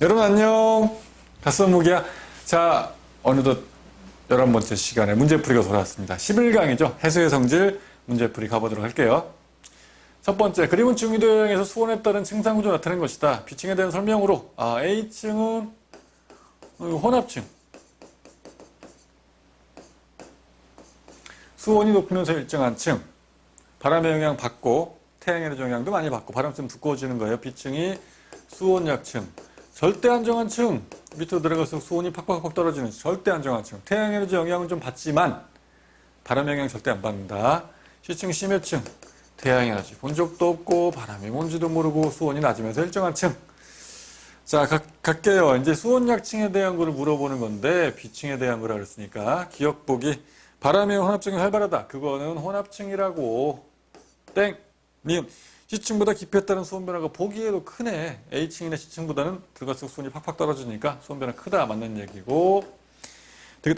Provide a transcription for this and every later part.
여러분 안녕. 닷서무기야. 자, 어느덧 11번째 시간에 문제풀이가 돌아왔습니다. 11강이죠. 해수의 성질 문제풀이 가보도록 할게요. 첫 번째, 그림은 중위도형에서 수온에 따른 층상 구조 나타낸 것이다. B층에 대한 설명으로 A층은 혼합층. 수온이 높으면서 일정한 층. 바람의 영향 받고 태양의 에너지 영향도 많이 받고 바람 쐬면 두꺼워지는 거예요. B층이 수온 약층. 절대 안정한 층. 밑으로 들어갈수록 수온이 팍팍팍 떨어지는 절대 안정한 층. 태양 에너지 영향은 좀 받지만 바람 영향 절대 안 받는다. C층 심해층. 태양 에너지 본 적도 없고 바람이 뭔지도 모르고 수온이 낮으면서 일정한 층. 자, 갈게요. 이제 수온 약층에 대한 거를 물어보는 건데 B층에 대한 거라 그랬으니까 기억 보기. 바람의 혼합층이 활발하다. 그거는 혼합층이라고. 땡. 니은. C층보다 깊이에 따른 수온 변화가 보기에도 크네. A층이나 C층보다는 들어갈수록 수온이 팍팍 떨어지니까 수온 변화 크다. 맞는 얘기고.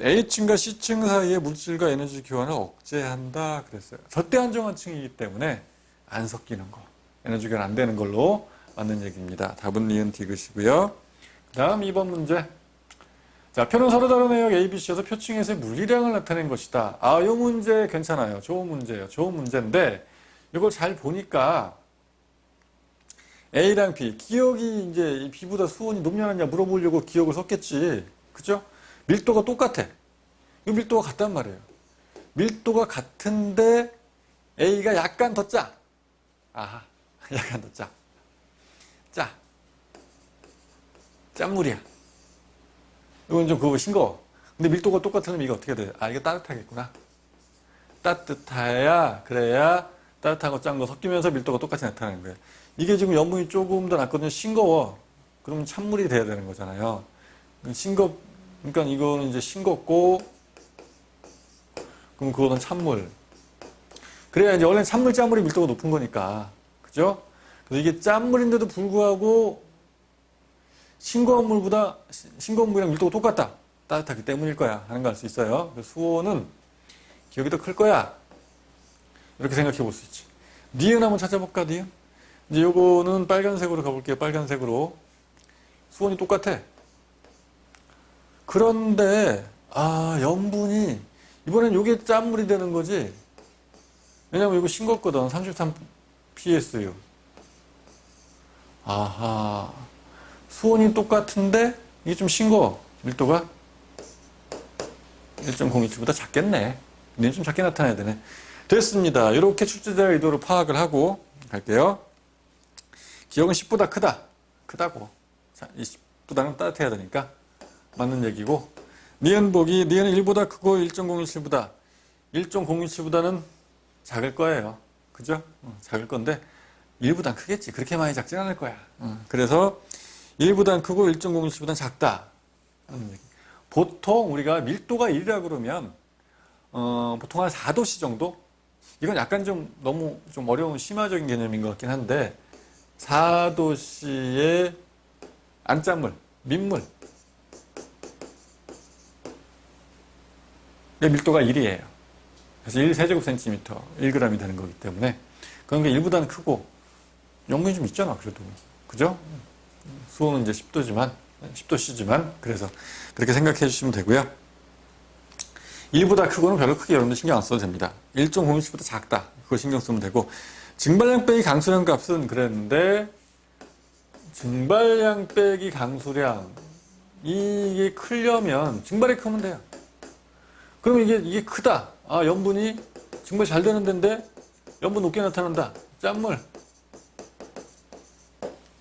A층과 C층 사이의 물질과 에너지 교환을 억제한다. 그랬어요. 절대 안정한 층이기 때문에 안 섞이는 거. 에너지 교환 안 되는 걸로 맞는 얘기입니다. 답은 니은 디귿이고요. 그 다음 2번 문제. 자, 표는 서로 다른 해역 ABC에서 표층에서의 물리량을 나타낸 것이다. 이 문제 괜찮아요. 좋은 문제예요. 좋은 문제인데 이걸 잘 보니까 A랑 B, 기억이 이제 이 B보다 수온이 높냐 낮냐 물어보려고 기억을 썼겠지. 그죠? 밀도가 똑같아. 이 밀도가 같단 말이에요. 밀도가 같은데 A가 약간 더 짜. 아하, 약간 더 짜. 짜. 짠물이야. 이건 좀 그거 싱거워. 근데 밀도가 똑같으면 이게 어떻게 돼? 이거 따뜻하겠구나. 따뜻해야, 그래야 따뜻한 거 짠 거 섞이면서 밀도가 똑같이 나타나는 거예요. 이게 지금 염분이 조금 더 낮거든요. 싱거워. 그러면 찬물이 돼야 되는 거잖아요. 그러니까 이거는 이제 싱겁고, 그럼 그거는 찬물. 그래야 이제 원래는 찬물, 짠물이 밀도가 높은 거니까. 그죠? 그래서 이게 짠물인데도 불구하고, 싱거운 물이랑 밀도가 똑같다. 따뜻하기 때문일 거야. 하는 거 알 수 있어요. 수온은 기억이 더 클 거야. 이렇게 생각해 볼 수 있지. 니은 한번 찾아볼까, 니은? 이제 요거는 빨간색으로 가볼게요. 빨간색으로. 수온이 똑같아. 그런데, 염분이, 이번엔 요게 짠물이 되는 거지. 왜냐면 이거 싱겁거든. 33psu. 아하. 수온이 똑같은데, 이게 좀 싱거워. 밀도가 1.027보다 작겠네. 얘는 좀 작게 나타나야 되네. 됐습니다. 이렇게 출제자의 의도를 파악을 하고 갈게요. 기억은 10보다 크다. 크다고. 자, 이 10보다는 따뜻해야 되니까 맞는 얘기고. 니은 보기. 니은은 1보다 크고 1.017보다 1.017보다는 작을 거예요. 그죠? 작을 건데 1보단 크겠지. 그렇게 많이 작진 않을 거야. 그래서 1보단 크고 1.017보단 작다. 보통 우리가 밀도가 1이라 그러면 보통 한 4도씨 정도? 이건 약간 좀 너무 좀 어려운 심화적인 개념인 것 같긴 한데 4도씨의 안짠물, 민물 밀도가 1이에요. 그래서 1세제곱센티미터 1g이 되는 거기 때문에 그런 게 1보다는 크고 염분이 좀 있잖아. 그래도. 그죠? 수온은 이제 10도씨지만 그래서 그렇게 생각해 주시면 되고요. 1보다 크고는 별로 크게 여러분들 신경 안 써도 됩니다. 1.017보다 작다. 그거 신경 쓰면 되고 증발량 빼기 강수량 값은 그랬는데 증발량 빼기 강수량 이게 크려면 증발이 크면 돼요. 그럼 이게 크다. 염분이 증발 잘 되는 데인데 염분 높게 나타난다. 짠물.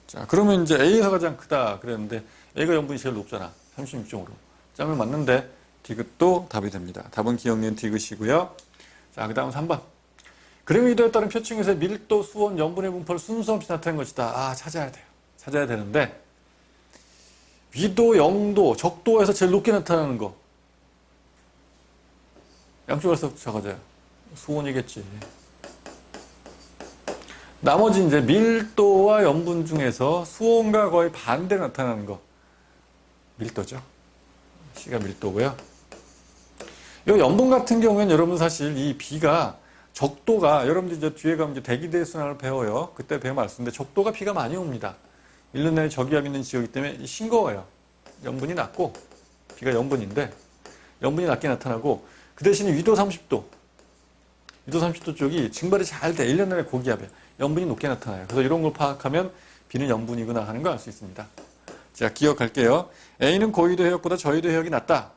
자, 그러면 이제 A가 가장 크다 그랬는데 A가 염분이 제일 높잖아. 36.5로. 짠물 맞는데 디귿도 답이 됩니다. 답은 기억니은 디귿이고요. 자, 그 다음 3번. 그림의 의도에 따른 표층에서 밀도, 수온, 염분의 분포를 순서 없이 나타낸 것이다. 찾아야 돼요. 찾아야 되는데 위도, 0도, 적도에서 제일 높게 나타나는 거. 양쪽에서 적어져요. 수온이겠지. 나머지 이제 밀도와 염분 중에서 수온과 거의 반대로 나타나는 거. 밀도죠. C가 밀도고요. 이 염분 같은 경우에는 여러분 사실 이 B가 적도가 여러분들 이제 뒤에 가면 이제 대기대 순환을 배워요. 그때 배우면 알 수 있는데 적도가 B가 많이 옵니다. 1년 내에 저기압 있는 지역이기 때문에 싱거워요. 염분이 낮고 B가 염분인데 염분이 낮게 나타나고 그 대신에 위도 30도 쪽이 증발이 잘 돼. 1년 내내 고기압이야. 염분이 높게 나타나요. 그래서 이런 걸 파악하면 B는 염분이구나 하는 걸 알 수 있습니다. 자, 기억할게요. A는 고위도 해역보다 저위도 해역이 낮다.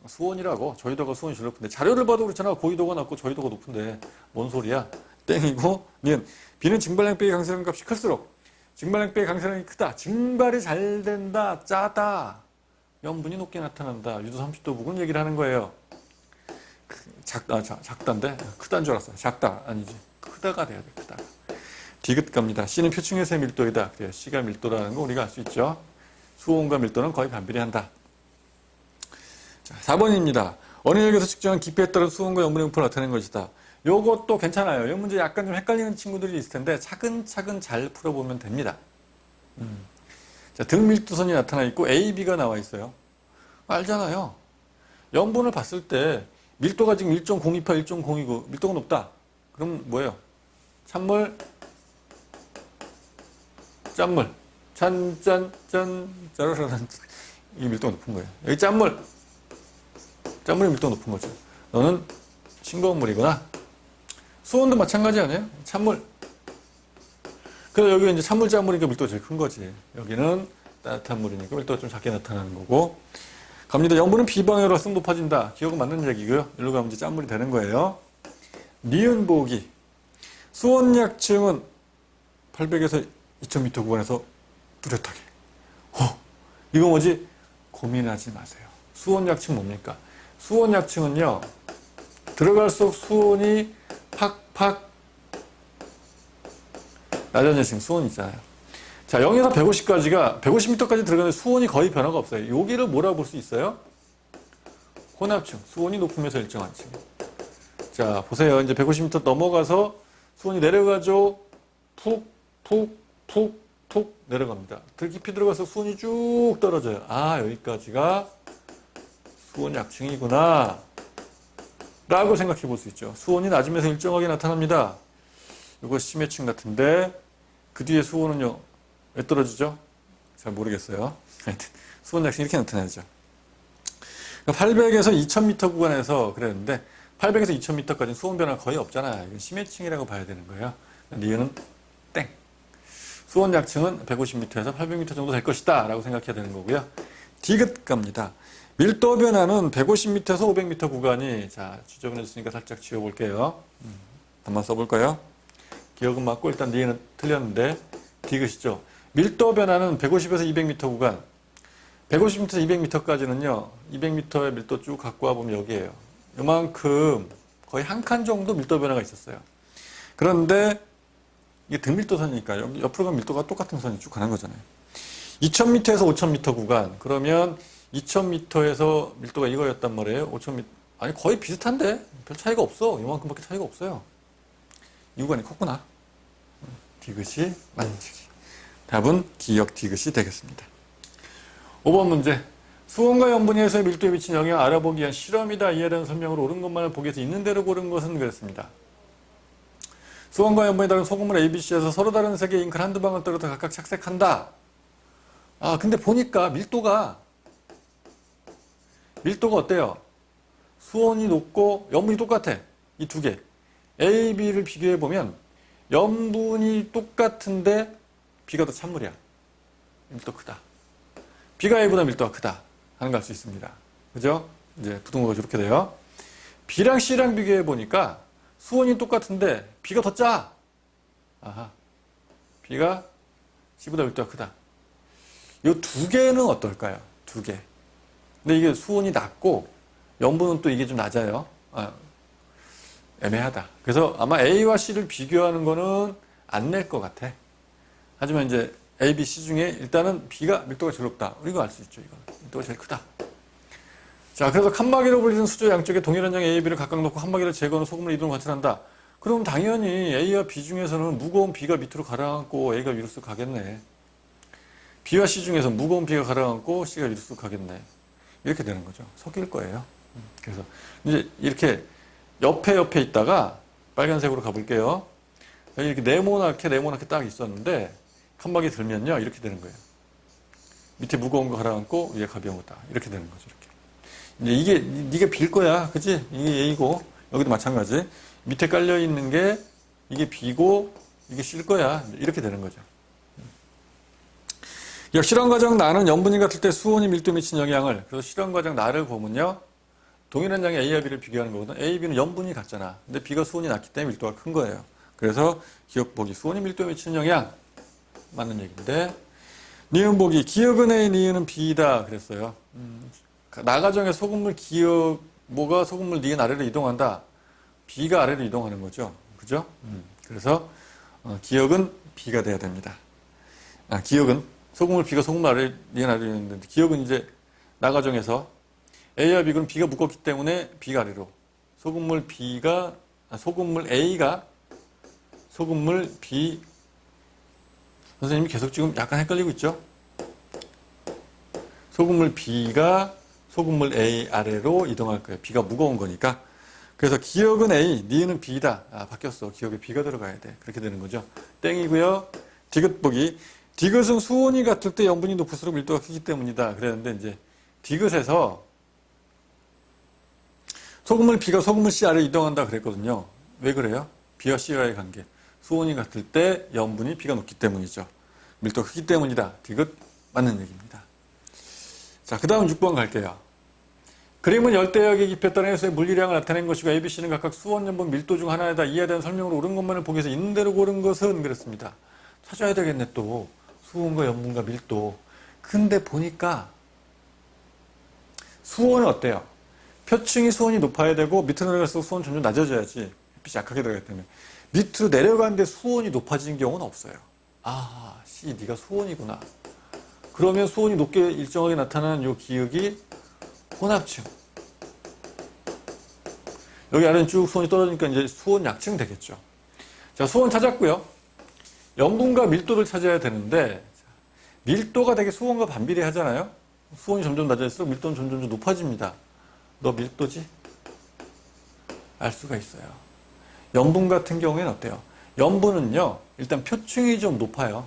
수온이라고. 저위도가 수온이 제일 높은데 자료를 봐도 그렇잖아. 고위도가 낮고 저위도가 높은데 뭔 소리야. 땡이고 니은. B는 증발량배의 강세량 값이 클수록 증발량배의 강세량이 크다. 증발이 잘 된다. 짜다. 염분이 높게 나타난다. 유도 30도 부근 얘기를 하는 거예요. 작다인데 크다인 줄 알았어요. 작다 아니지. 크다가 돼야 돼. 크다. 디귿 갑니다. C는 표층에서의 밀도이다. 그래요. C가 밀도라는 거 우리가 알 수 있죠. 수온과 밀도는 거의 반비례한다. 자, 4번입니다. 어느 혈에서 측정한 깊이에 따라 수온과 염분의 분포를 나타내는 것이다. 요것도 괜찮아요. 이 문제 약간 좀 헷갈리는 친구들이 있을 텐데 차근차근 잘 풀어보면 됩니다. 자, 등 밀도선이 나타나 있고 A, B가 나와 있어요. 알잖아요. 염분을 봤을 때 밀도가 지금 1.028, 1.029 밀도가 높다. 그럼 뭐예요? 찬물, 짠물, 짜라라란 이 밀도가 높은 거예요. 여기 짠물의 밀도가 높은 거죠. 너는 싱거운 물이구나. 수온도 마찬가지 아니에요? 찬물. 그래서 여기 이제 찬물, 짠물이니까 밀도가 제일 큰 거지. 여기는 따뜻한 물이니까 밀도가 좀 작게 나타나는 거고. 갑니다. 염분은 비방향으로 갈수록 높아진다. 기억은 맞는 얘기고요. 일로 가면 이제 짠물이 되는 거예요. 니은 보기. 수온약층은 800에서 2000m 구간에서 뚜렷하게. 이거 뭐지? 고민하지 마세요. 수온약층 뭡니까? 수온약층은요. 들어갈수록 수온이 팍팍 낮아지는 수온이 있잖아요. 자, 0에서 150까지가 150m까지 들어가는 수온이 거의 변화가 없어요. 여기를 뭐라고 볼 수 있어요? 혼합층. 수온이 높으면서 일정한 층. 자, 보세요. 이제 150m 넘어가서 수온이 내려가죠. 푹 내려갑니다. 깊이 들어가서 수온이 쭉 떨어져요. 아, 여기까지가 수온 약층이구나. 라고 생각해 볼 수 있죠. 수온이 낮으면서 일정하게 나타납니다. 이거 심해층 같은데 그 뒤에 수온은요. 왜 떨어지죠? 잘 모르겠어요. 하여튼 수온 약층이 이렇게 나타나죠. 800에서 2000m 구간에서 그랬는데 800에서 2000m까지는 수온 변화가 거의 없잖아요. 이건 심해층이라고 봐야 되는 거예요. 니은은 땡. 수온 약층은 150m에서 800m 정도 될 것이다 라고 생각해야 되는 거고요. 디귿 갑니다. 밀도 변화는 150m에서 500m 구간이, 자, 지저분해졌으니까 살짝 지워볼게요. 한번 써볼까요? 기억은 맞고 일단 니은은 틀렸는데 디귿이죠. 밀도 변화는 150에서 200m 구간, 150m에서 200m까지는요, 200m의 밀도 쭉 갖고 와보면 여기에요. 요만큼 거의 한 칸 정도 밀도 변화가 있었어요. 그런데 이게 등밀도선이니까 여기 옆으로 가면 밀도가 똑같은 선이 쭉 가는 거잖아요. 2000m에서 5000m 구간, 그러면 2000m에서 밀도가 이거였단 말이에요. 5000m, 아니 거의 비슷한데 별 차이가 없어. 이만큼밖에 차이가 없어요. 이 구간이 컸구나. 디귿이 맞는지. 답은 기역 디귿이 되겠습니다. 5번 문제. 수온과 염분이 해소의 밀도에 미친 영향을 알아보기 위한 실험이다. 이에 대한 설명으로 옳은 것만을 보기 위해서 있는 대로 고른 것은 그랬습니다. 수온과 염분이 다른 소금물 ABC에서 서로 다른 색의 잉크를 한두 방울 떨어져 각각 착색한다. 아, 근데 보니까 밀도가 어때요? 수온이 높고 염분이 똑같아. 이 두 개. A, B를 비교해보면 염분이 똑같은데 B가 더 찬물이야. 밀도 크다. B가 A보다 밀도가 크다 하는 걸 알 수 있습니다. 그죠? 이제 부등호가 이렇게 돼요. B랑 C랑 비교해보니까 수온이 똑같은데 B가 더 짜. 아하. B가 C보다 밀도가 크다. 이 두 개는 어떨까요? 두 개. 근데 이게 수온이 낮고 염분은 또 이게 좀 낮아요. 애매하다. 그래서 아마 A와 C를 비교하는 거는 안 낼 것 같아. 하지만 이제 A, B, C 중에 일단은 B가 밀도가 제일 높다. 이거 알 수 있죠. 이거 밀도가 제일 크다. 자, 그래서 칸막이로 불리는 수조 양쪽에 동일한 양의 A, B를 각각 놓고 칸막이를 제거하는 소금을 이동을 관찰한다. 그럼 당연히 A와 B 중에서는 무거운 B가 밑으로 가라앉고 A가 위로 쓱 가겠네. B와 C 중에서 무거운 B가 가라앉고 C가 위로 쓱 가겠네. 이렇게 되는 거죠. 섞일 거예요. 그래서 이제 이렇게 옆에 있다가 빨간색으로 가볼게요. 이렇게 네모나게 딱 있었는데 칸막이 들면요 이렇게 되는 거예요. 밑에 무거운 거 가라앉고 위에 가벼운 거다 이렇게 되는 거죠. 이렇게. 이제 이게 네가 빌 거야, 그지? 이게 A고 여기도 마찬가지. 밑에 깔려 있는 게 이게 B고 이게 C일 거야. 이렇게 되는 거죠. 실험 과정 나는 염분이 같을 때 수온이 밀도 미친 영향을, 그래서 실험 과정 나를 보면요 동일한 양의 A와 B를 비교하는 거거든. A, B는 염분이 같잖아. 근데 B가 수온이 낮기 때문에 밀도가 큰 거예요. 그래서 기억 보기 수온이 밀도에 미치는 영향 맞는 얘기인데, 니은 보기 기억은 A, 니은은 B다 그랬어요. 나 가정의 소금물 기억 뭐가 소금물 니은 아래로 이동한다. B가 아래로 이동하는 거죠. 그죠? 그래서 기억은 B가 돼야 됩니다. 기억은 소금물 B가 소금물 아래 니은 아래로 있는데, 기억은 이제 나 가정에서 A와 B 그럼 B가 묶었기 때문에 B가 아래로, 소금물 B가 소금물 A가 소금물 B, 선생님이 계속 지금 약간 헷갈리고 있죠? 소금물 B가 소금물 A 아래로 이동할 거예요. B가 무거운 거니까. 그래서 기억은 A, 니은은 B다. 바뀌었어. 기억에 B가 들어가야 돼. 그렇게 되는 거죠. 땡이고요. 디귿 보기. 디귿은 수온이 같을 때 염분이 높을수록 밀도가 크기 때문이다. 그랬는데 이제 디귿에서 소금물 B가 소금물 C 아래로 이동한다 그랬거든요. 왜 그래요? B와 C와의 관계. 수온이 같을 때 염분이 B가 높기 때문이죠. 밀도가 크기 때문이다. 디귿 맞는 얘기입니다. 자, 그 다음 6번 갈게요. 그림은 열대역의 깊이에 따른 해수의 물리량을 나타낸 것이고 A, B, C는 각각 수온, 염분, 밀도 중 하나에다 이에 대한 설명으로 옳은 것만을 보기 위해서 있는 대로 고른 것은 그랬습니다. 찾아야 되겠네 또. 수온과 염분과 밀도. 근데 보니까 수온은 어때요? 표층이 수온이 높아야 되고 밑으로 내려갈수록 수온이 점점 낮아져야지. 햇빛이 약하게 들어가기 때문에. 밑으로 내려가는데 수온이 높아지는 경우는 없어요. C, 네가 수온이구나. 그러면 수온이 높게 일정하게 나타나는 이 기역이 혼합층. 여기 아래는 쭉 수온이 떨어지니까 이제 수온 약층 되겠죠. 자, 수온 찾았고요. 염분과 밀도를 찾아야 되는데, 밀도가 되게 수온과 반비례하잖아요. 수온이 점점 낮아질수록 밀도는 점점 높아집니다. 너 밀도지? 알 수가 있어요. 염분 같은 경우에는 어때요? 염분은요, 일단 표층이 좀 높아요.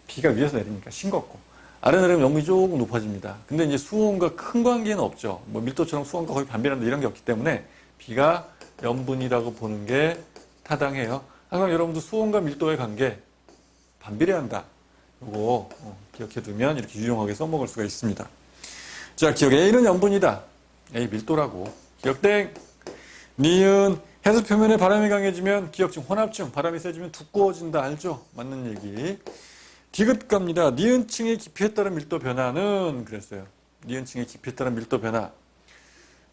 비가 위에서 내리니까 싱겁고. 아래 내리면 염분이 조금 높아집니다. 근데 이제 수온과 큰 관계는 없죠. 뭐 밀도처럼 수온과 거의 반비례한다 이런 게 없기 때문에 비가 염분이라고 보는 게 타당해요. 항상 여러분도 수온과 밀도의 관계 반비례한다. 이거 기억해 두면 이렇게 유용하게 써먹을 수가 있습니다. 자, 기억 A는 염분이다. A 밀도라고. 기억 땡. 니은 해수 표면에 바람이 강해지면 기억층, 혼합층, 바람이 세지면 두꺼워진다. 알죠? 맞는 얘기. 디귿 갑니다. 니은층의 깊이에 따른 밀도 변화는 그랬어요. 니은층의 깊이에 따른 밀도 변화.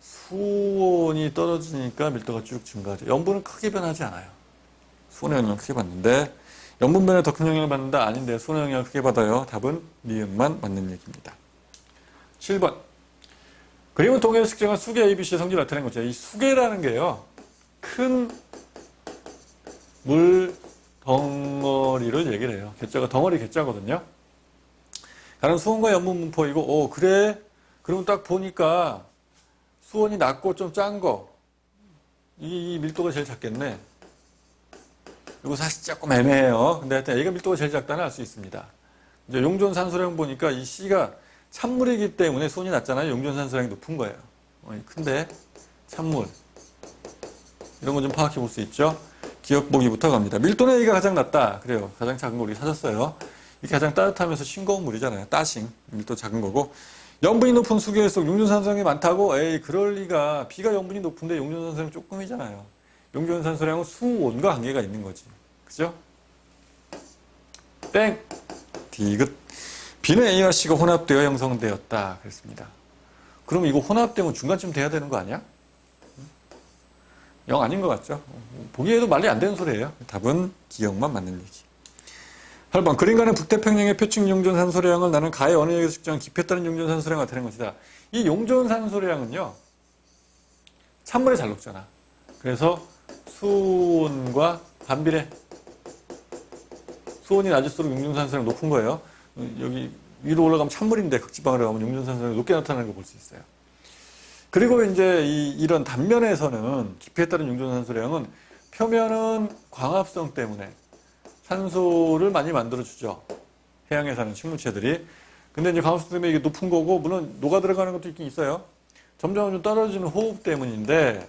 수온이 떨어지니까 밀도가 쭉 증가하죠. 염분은 크게 변하지 않아요. 수온의 영향을 크게 받는데 염분 변화에 더 큰 영향을 받는다? 아닌데 수온의 영향을 크게 받아요. 답은 니은만 맞는 얘기입니다. 7번. 그림은 통해서 측정한 수계 ABC의 성질을 나타낸 거죠. 이 수계라는 게요. 큰 물 덩어리를 얘기를 해요. 개자가 덩어리 개자거든요. 가는 수온과 염분 분포이고, 그래? 그러면 딱 보니까 수온이 낮고 좀 짠 거, 이 밀도가 제일 작겠네. 이거 사실 조금 애매해요. 근데 하여튼 A가 밀도가 제일 작다는 알 수 있습니다. 이제 용존산소량 보니까 이 C가 찬물이기 때문에 수온이 낮잖아요. 용존산소량이 높은 거예요. 근데 찬물. 이런 거 좀 파악해 볼 수 있죠? 기억 보기부터 갑니다. 밀도는 A가 가장 낮다. 그래요. 가장 작은 거 우리 찾았어요. 이게 가장 따뜻하면서 싱거운 물이잖아요. 따싱. 밀도 작은 거고. 염분이 높은 수계일수록 용존산소량이 많다고? 에이, 그럴 리가. B가 염분이 높은데 용존산소량 조금이잖아요. 용존산소량은 수온과 관계가 있는 거지. 그죠? 땡! 디귿. B는 A와 C가 혼합되어 형성되었다. 그랬습니다. 그럼 이거 혼합되면 중간쯤 돼야 되는 거 아니야? 영 아닌 것 같죠? 보기에도 말이 안 되는 소리예요. 답은 기억만 맞는 얘기. 8번. 그림과는 북태평양의 표층 용존산소량을 나는 가의 어느 역에서 측정한 깊이에 따른 용존산소량을 나타낸 것이다. 이 용존산소량은요. 찬물에 잘 녹잖아. 그래서 수온과 반비례. 수온이 낮을수록 용존산소량이 높은 거예요. 여기 위로 올라가면 찬물인데 극지방으로 가면 용존산소량이 높게 나타나는 거 볼 수 있어요. 그리고 이제 이런 단면에서는 깊이에 따른 용존산소량은 표면은 광합성 때문에 산소를 많이 만들어주죠. 해양에 사는 식물체들이. 근데 이제 강화수 때문에 이게 높은 거고, 물론 녹아 들어가는 것도 있긴 있어요. 점점 떨어지는 호흡 때문인데,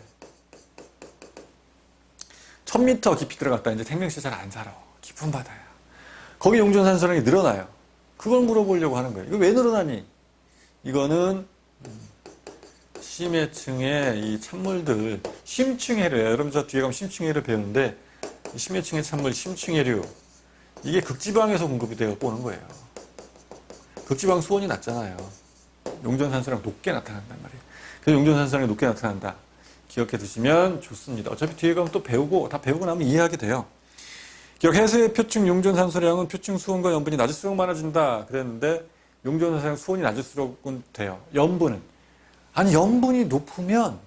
1000m 깊이 들어갔다 이제 생명체 잘 안 살아. 깊은 바다야. 거기 용존산소량이 늘어나요. 그걸 물어보려고 하는 거예요. 이거 왜 늘어나니? 이거는 심해층의 이 찬물들, 심층해류예요. 여러분 저 뒤에 가면 심층해류 배우는데 이 심해층의 찬물, 심층해류 이게 극지방에서 공급이 되어 오는 거예요. 극지방 수온이 낮잖아요. 용존산소량 높게 나타난단 말이에요. 그래서 용존산소량이 높게 나타난다. 기억해 두시면 좋습니다. 어차피 뒤에 가면 또 배우고 다 배우고 나면 이해하게 돼요. 기억 해수의 표층 용존산소량은 표층 수온과 염분이 낮을수록 많아진다 그랬는데 용존산소량 수온이 낮을수록은 돼요. 염분은 아니 염분이 높으면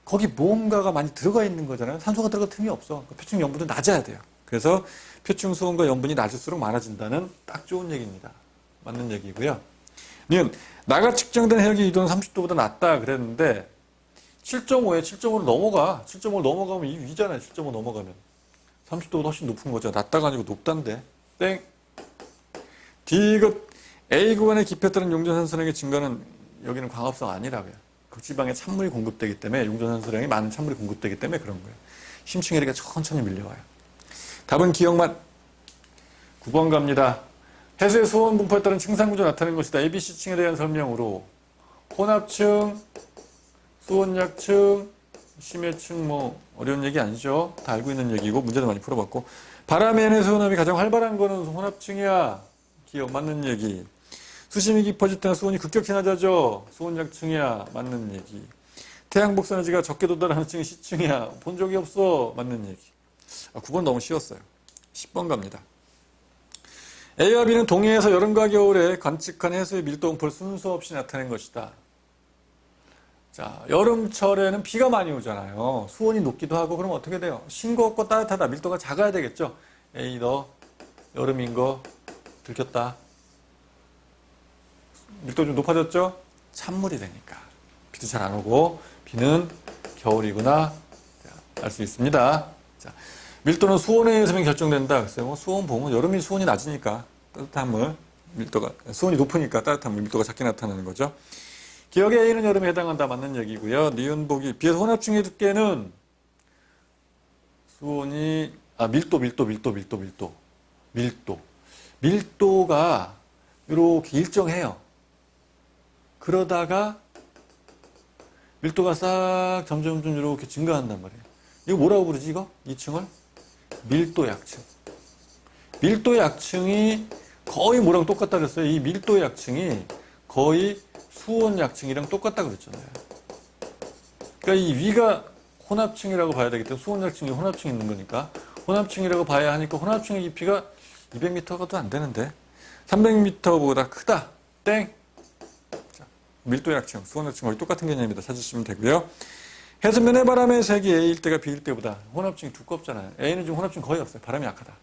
거기 뭔가가 많이 들어가 있는 거잖아요. 산소가 들어갈 틈이 없어. 표층 염분도 낮아야 돼요. 그래서 표층 수온과 염분이 낮을수록 많아진다는 딱 좋은 얘기입니다. 맞는 얘기고요. 니은 나가 측정된 해역의 이도는 30도보다 낮다 그랬는데 7.5에 7.5로 넘어가. 7.5로 넘어가면 이 위잖아요. 7.5 넘어가면. 30도보다 훨씬 높은 거죠. 낮다가 아니고 높단데. 땡. D급 A 구간의 깊이에 따른 용존산소량의 증가는 여기는 광합성 아니라고요. 극지방에 찬물이 공급되기 때문에 용존산소량이 많은 찬물이 공급되기 때문에 그런 거예요. 심층해리가 천천히 밀려와요. 답은 기억만. 9번 갑니다. 해수의 수온 분포에 따른 층상구조 나타내는 것이다. ABC층에 대한 설명으로 혼합층, 수온약층, 심해층 뭐 어려운 얘기 아니죠. 다 알고 있는 얘기고 문제도 많이 풀어봤고 바람의 해수 혼합이 가장 활발한 거는 혼합층이야. 기억 맞는 얘기. 수심이 깊어질 때는 수온이 급격히 낮아져. 수온약층이야. 맞는 얘기. 태양 복선에지가 적게 도달하는 층이 C층이야. 본 적이 없어. 맞는 얘기. 9번 너무 쉬웠어요. 10번 갑니다. A와 B는 동해에서 여름과 겨울에 관측한 해수의 밀도 분포를 순서 없이 나타낸 것이다. 자, 여름철에는 비가 많이 오잖아요. 수온이 높기도 하고 그러면 어떻게 돼요? 싱겁고 따뜻하다. 밀도가 작아야 되겠죠. 에이 너 여름인 거 들켰다. 밀도 좀 높아졌죠? 찬물이 되니까. 비도 잘 안 오고 비는 겨울이구나 알 수 있습니다. 자, 밀도는 수온에 의해서만 결정된다. 글쎄요. 수온 보면 여름이 수온이 낮으니까 따뜻한 물, 밀도가 수온이 높으니까 따뜻한 물, 밀도가 작게 나타나는 거죠. 기억의 A는 여름에 해당한다. 맞는 얘기고요. 니은 보기. B에서 혼합층의 두께는 수온이 밀도가 이렇게 일정해요. 그러다가 밀도가 싹 점점 이렇게 증가한단 말이에요. 이거 뭐라고 부르지 이거? 이 층을? 밀도약층. 밀도약층이 거의 뭐랑 똑같다 그랬어요. 이 밀도약층이 거의 수온약층이랑 똑같다 그랬잖아요. 그러니까 이 위가 혼합층이라고 봐야 되기 때문에 수온약층이 혼합층이 있는 거니까 혼합층이라고 봐야 하니까 혼합층의 깊이가 200m가도 안 되는데 300m보다 크다. 땡. 자, 밀도약층, 수온약층 거의 똑같은 개념입니다. 찾으시면 되고요. 해수면의 바람의 색이 A일 때가 B일 때보다 혼합층이 두껍잖아요. A는 지금 혼합층 거의 없어요. 바람이 약하다.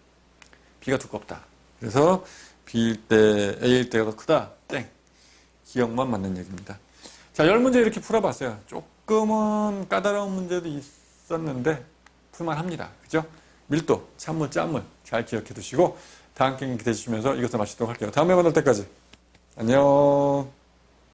B가 두껍다. 그래서 B일 때, A일 때가 더 크다. 땡. 기억만 맞는 얘기입니다. 자, 10문제 이렇게 풀어봤어요. 조금은 까다로운 문제도 있었는데 풀만합니다. 그죠? 밀도, 찬물, 짠물 잘 기억해 두시고 다음 경기 기대해 주시면서 이것을 마치도록 할게요. 다음에 만날 때까지 안녕.